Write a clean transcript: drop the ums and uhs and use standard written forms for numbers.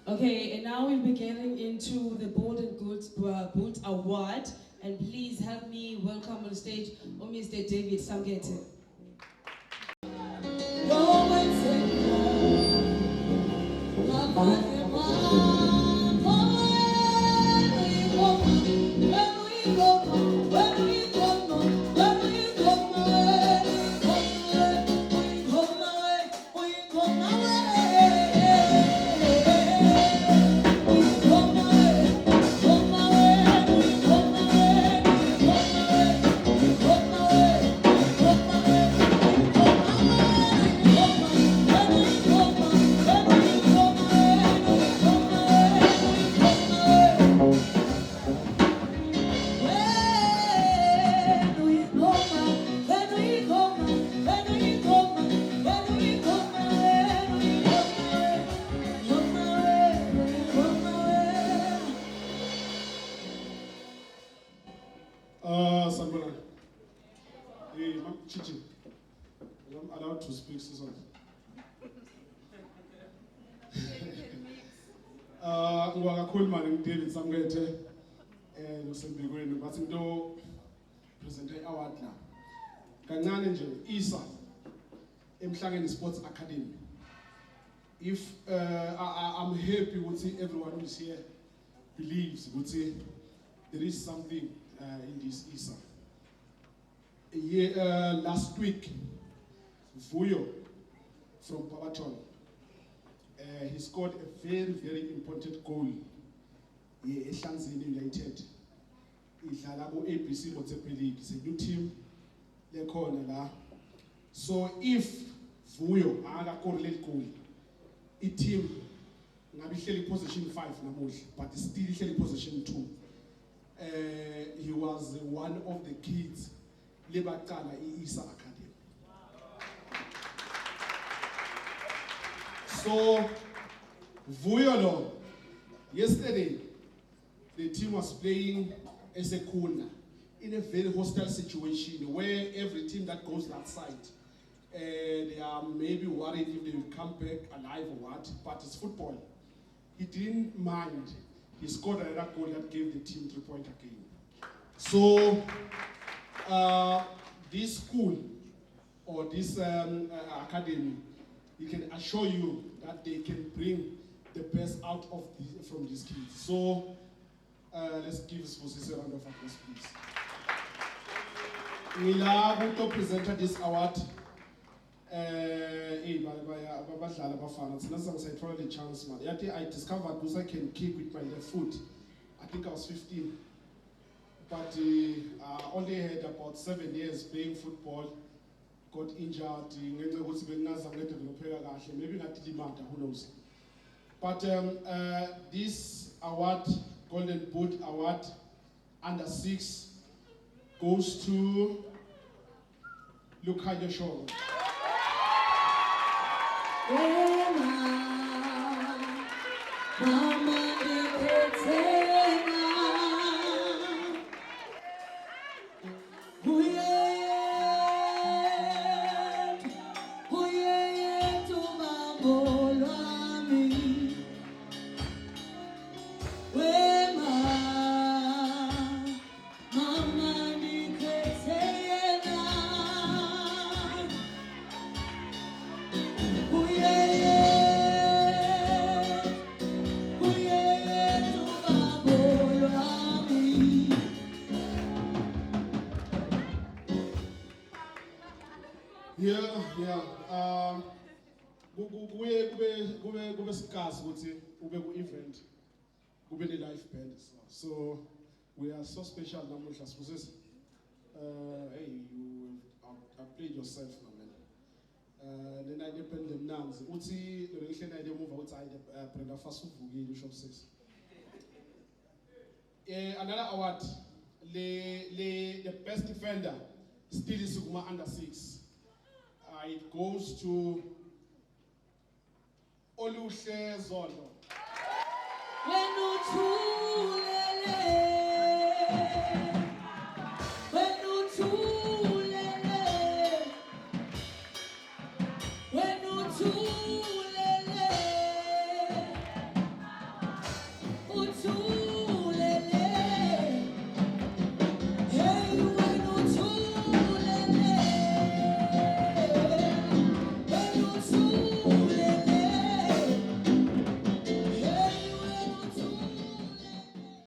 Okay, and now we'll be getting into the Bold and Good Boot Award. And please help me welcome on stage Mr. David Samgete. Samara, hey, Chichi, I'm allowed to speak, Susan. Ngwakakhulu manje David Samgete nosembikweni bathi into present award la. Kancane nje isa Emhlangeni Sports Academy. If I'm happy ukuthi everyone who is here believes ukuthi there is something in this ISA. Last week, Vuyo from Pabaton, he scored a very, very important goal. Emhlangeni United. Idlala ku-ABC Motsepe League. It's a new team. Lekhona la. So if Vuyo akakore leli goal, i-team ngabe ihleli position 5 namuhla, but still ihleli position 2. He was one of the kids lebaqala i-ISA Academy. So Vuyo, yesterday the team was playing as a corner in a very hostile situation where every team that goes that side they are maybe worried if they will come back alive or what, but it's football. He didn't mind. He scored another goal that gave the team 3-point again. So this school or this academy, he can assure you that they can bring the best out of from these kids. So let's give Sposisi a round of applause, please. We are presented this award. The chance, man. I discovered because I can kick with my left foot. I think I was 15, but I only had about 7 years playing football. Got injured. Maybe not demand. Who knows? But this award, Golden Boot Award, under 6, goes to Lukayo Show. Kube scarce ukuthi ube ku-event kube ne-live band. So we are so special namuhla Sposisi. Hey, you played yourself, my man. Then I depend them names. Uthi lo ngihle naye emuva uthi hayi Brenda fast uvukile usho 6. Another award, the best defender still is under 6. It goes to Oluhle Zolo.